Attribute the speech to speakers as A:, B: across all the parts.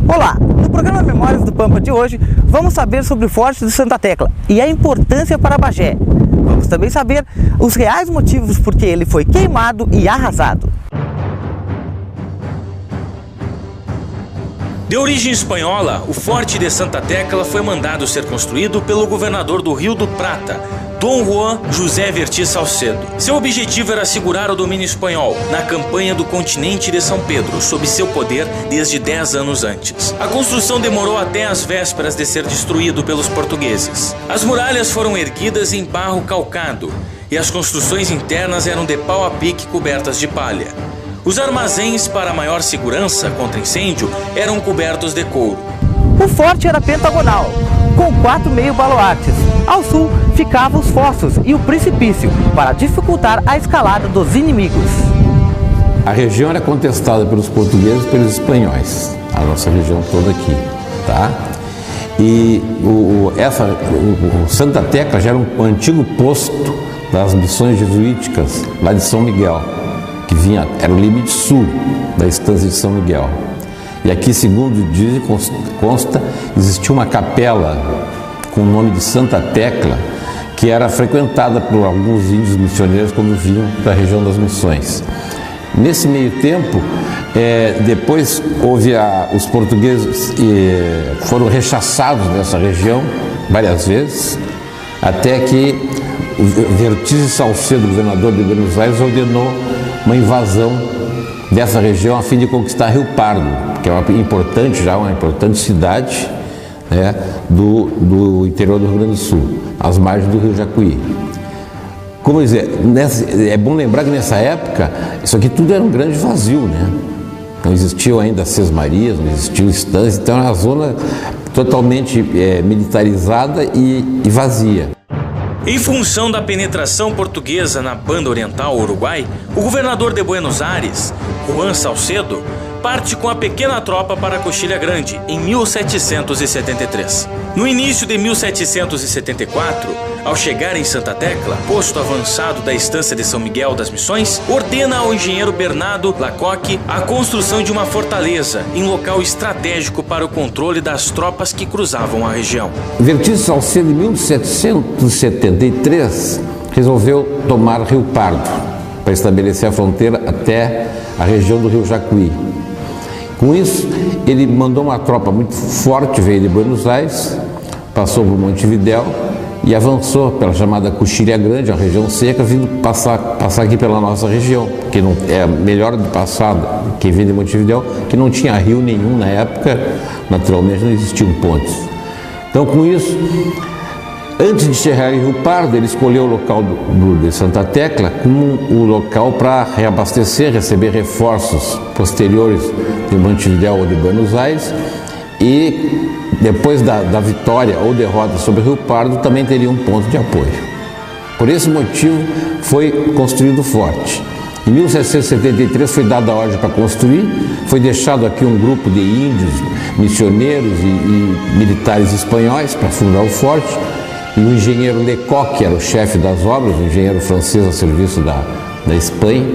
A: Olá! No programa Memórias do Pampa de hoje, vamos saber sobre o Forte de Santa Tecla e a importância para Bagé. Vamos também saber os reais motivos por que ele foi queimado e arrasado.
B: De origem espanhola, o Forte de Santa Tecla foi mandado ser construído pelo governador do Rio do Prata, Dom Juan José Verti Salcedo. Seu objetivo era assegurar o domínio espanhol na campanha do continente de São Pedro, sob seu poder desde 10 anos antes. A construção demorou até as vésperas de ser destruído pelos portugueses. As muralhas foram erguidas em barro calcado e as construções internas eram de pau a pique cobertas de palha. Os armazéns para maior segurança contra incêndio eram cobertos de couro.
A: O forte era pentagonal, com 4 meio-baluartes. Ao sul ficavam os fossos e o precipício, para dificultar a escalada dos inimigos.
C: A região era contestada pelos portugueses e pelos espanhóis, a nossa região toda aqui, tá? E o Santa Tecla já era um antigo posto das missões jesuíticas lá de São Miguel, que era o limite sul da estância de São Miguel. E aqui, segundo dizem, consta, existia uma capela com o nome de Santa Tecla, que era frequentada por alguns índios missioneiros quando vinham para a região das missões. Nesse meio tempo, depois os portugueses foram rechaçados nessa região várias vezes, até que o Verti Salcedo, governador de Buenos Aires, ordenou uma invasão dessa região a fim de conquistar Rio Pardo, que é uma importante cidade, né, do interior do Rio Grande do Sul, às margens do Rio Jacuí. Como dizer, é bom lembrar que nessa época isso aqui tudo era um grande vazio, né? Não existiam ainda sesmarias, não existiam estâncias, então era uma zona totalmente militarizada e vazia.
B: Em função da penetração portuguesa na banda oriental Uruguai, o governador de Buenos Aires, Juan Salcedo, parte com a pequena tropa para Coxilha Grande, em 1773. No início de 1774, ao chegar em Santa Tecla, posto avançado da estância de São Miguel das Missões, ordena ao engenheiro Bernardo Lacoque a construção de uma fortaleza em local estratégico para o controle das tropas que cruzavam a região.
C: Verti Salcedo, em 1773, resolveu tomar Rio Pardo para estabelecer a fronteira até a região do Rio Jacuí. Com isso, ele mandou uma tropa muito forte, veio de Buenos Aires, passou por Montevidéu e avançou pela chamada Coxilha Grande, a região seca, vindo passar aqui pela nossa região, que não é melhor de passar quem vem de Montevidéu, que não tinha rio nenhum na época, naturalmente não existiam pontes. Então, com isso, antes de chegar em Rio Pardo, ele escolheu o local de Santa Tecla como o local para reabastecer, receber reforços posteriores de Montevidéu ou de Buenos Aires, e depois da vitória ou derrota sobre Rio Pardo também teria um ponto de apoio. Por esse motivo foi construído o forte. Em 1773 foi dada a ordem para construir, foi deixado aqui um grupo de índios, missioneiros e militares espanhóis para fundar o forte. E o engenheiro Lecoq, que era o chefe das obras, um engenheiro francês a serviço da Espanha,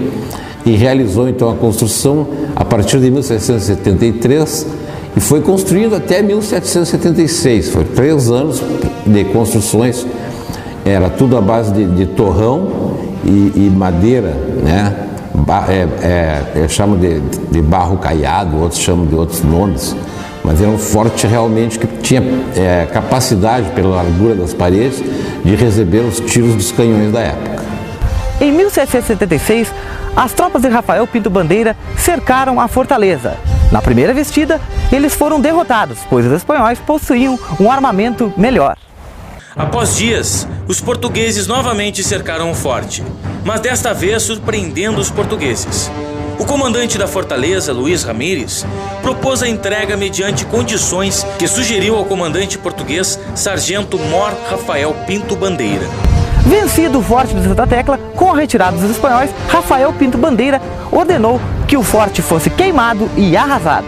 C: e realizou então a construção a partir de 1773 e foi construído até 1776. Foi 3 anos de construções, era tudo à base de torrão e madeira, né? Chamam de barro caiado, outros chamam de outros nomes. Mas era um forte realmente que tinha capacidade, pela largura das paredes, de receber os tiros dos canhões da época.
A: Em 1776, as tropas de Rafael Pinto Bandeira cercaram a fortaleza. Na primeira investida, eles foram derrotados, pois os espanhóis possuíam um armamento melhor.
B: Após dias, os portugueses novamente cercaram o forte, mas desta vez surpreendendo os portugueses. O comandante da fortaleza, Luiz Ramírez, propôs a entrega mediante condições que sugeriu ao comandante português, Sargento Mor Rafael Pinto Bandeira.
A: Vencido o forte de Santa Tecla, com a retirada dos espanhóis, Rafael Pinto Bandeira ordenou que o forte fosse queimado e arrasado.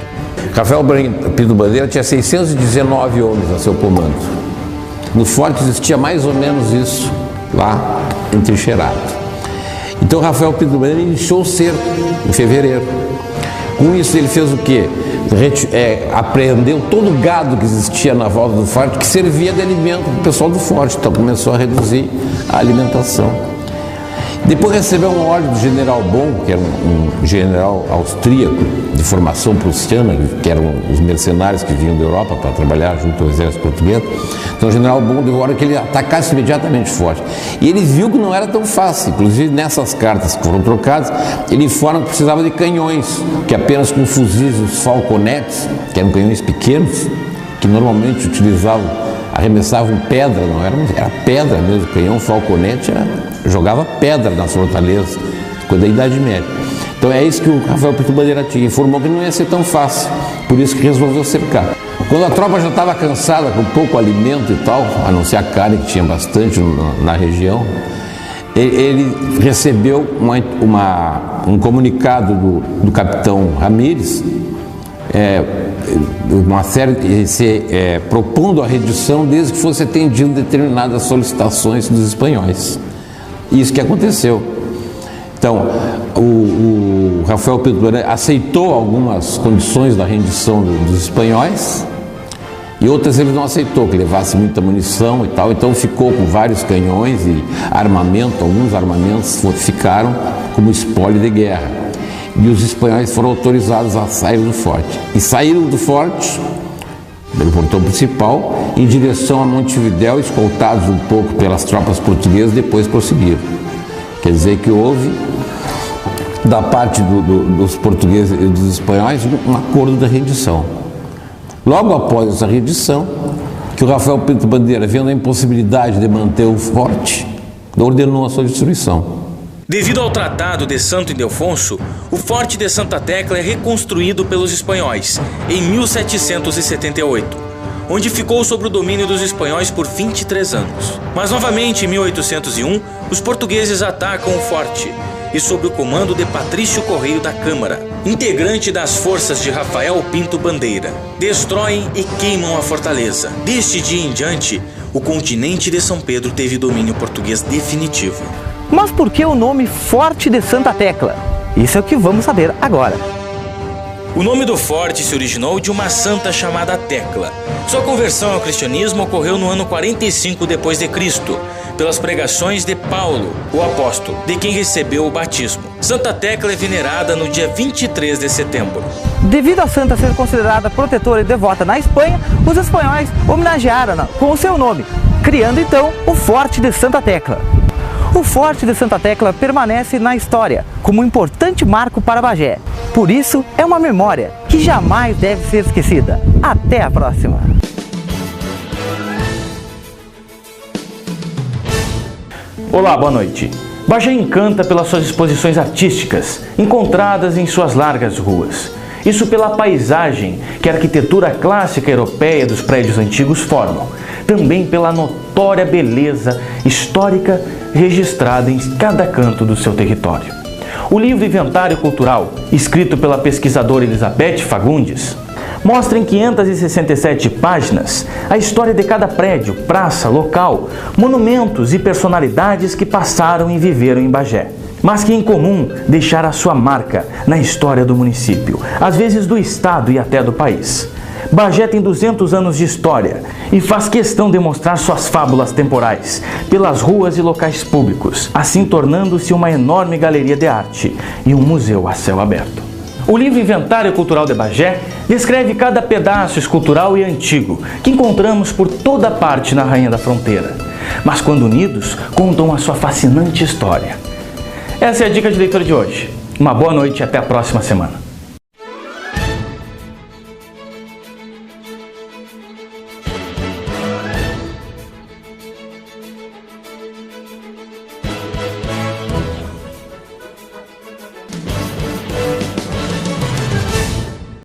C: Rafael Pinto Bandeira tinha 619 homens a seu comando. No forte existia mais ou menos isso lá entrincheirado. Então Rafael Pinto Bandeira iniciou o cerco em fevereiro. Com isso ele fez o quê? Apreendeu todo o gado que existia na volta do forte, que servia de alimento para o pessoal do forte, então começou a reduzir a alimentação. Depois recebeu uma ordem do general Bonn, que era um general austríaco de formação prussiana, que eram os mercenários que vinham da Europa para trabalhar junto ao exército português. Então o general Bonn deu ordem que ele atacasse imediatamente forte. E ele viu que não era tão fácil, inclusive nessas cartas que foram trocadas, ele informa que precisava de canhões, que apenas com fuzis, os falconetes, que eram canhões pequenos, que normalmente arremessavam pedra, não era pedra mesmo, canhão falconete jogava pedra nas fortalezas, coisa da Idade Média. Então é isso que o Rafael Pinto Bandeira tinha, informou que não ia ser tão fácil, por isso que resolveu cercar. Quando a tropa já estava cansada, com pouco alimento e tal, a não ser a carne que tinha bastante na região, ele recebeu um comunicado do capitão Ramírez, uma série propondo a rendição desde que fosse atendido determinadas solicitações dos espanhóis. Isso que aconteceu. Então, o Rafael Pinto Bandeira aceitou algumas condições da rendição dos espanhóis e outras ele não aceitou, que levasse muita munição e tal, então ficou com vários canhões e armamento, alguns armamentos ficaram como espólio de guerra. E os espanhóis foram autorizados a sair do forte. E saíram do forte, pelo portão principal, em direção a Montevidéu, escoltados um pouco pelas tropas portuguesas, depois prosseguiram. Quer dizer que houve, da parte dos portugueses e dos espanhóis, um acordo da rendição. Logo após essa rendição, que o Rafael Pinto Bandeira, vendo a impossibilidade de manter o forte, ordenou a sua destruição.
B: Devido ao Tratado de Santo Ildefonso, o Forte de Santa Tecla é reconstruído pelos espanhóis em 1778, onde ficou sob o domínio dos espanhóis por 23 anos. Mas novamente, em 1801, os portugueses atacam o forte e, sob o comando de Patrício Correio da Câmara, integrante das forças de Rafael Pinto Bandeira, destroem e queimam a fortaleza. Deste dia em diante, o continente de São Pedro teve domínio português definitivo.
A: Mas por que o nome Forte de Santa Tecla? Isso é o que vamos saber agora.
B: O nome do forte se originou de uma santa chamada Tecla. Sua conversão ao cristianismo ocorreu no ano 45 d.C., pelas pregações de Paulo, o apóstolo, de quem recebeu o batismo. Santa Tecla é venerada no dia 23 de setembro.
A: Devido a santa ser considerada protetora e devota na Espanha, os espanhóis homenagearam-na com o seu nome, criando então o Forte de Santa Tecla. O Forte de Santa Tecla permanece na história como um importante marco para Bagé. Por isso, é uma memória que jamais deve ser esquecida. Até a próxima!
B: Olá, boa noite. Bagé encanta pelas suas exposições artísticas, encontradas em suas largas ruas. Isso pela paisagem que a arquitetura clássica europeia dos prédios antigos formam. Também pela notória beleza histórica registrada em cada canto do seu território. O livro Inventário Cultural, escrito pela pesquisadora Elizabeth Fagundes, mostra em 567 páginas a história de cada prédio, praça, local, monumentos e personalidades que passaram e viveram em Bagé, mas que em comum deixaram a sua marca na história do município, às vezes do estado e até do país. Bagé tem 200 anos de história e faz questão de mostrar suas fábulas temporais pelas ruas e locais públicos, assim tornando-se uma enorme galeria de arte e um museu a céu aberto. O livro Inventário Cultural de Bagé descreve cada pedaço escultural e antigo que encontramos por toda parte na Rainha da Fronteira, mas quando unidos, contam a sua fascinante história. Essa é a dica de leitura de hoje. Uma boa noite e até a próxima semana.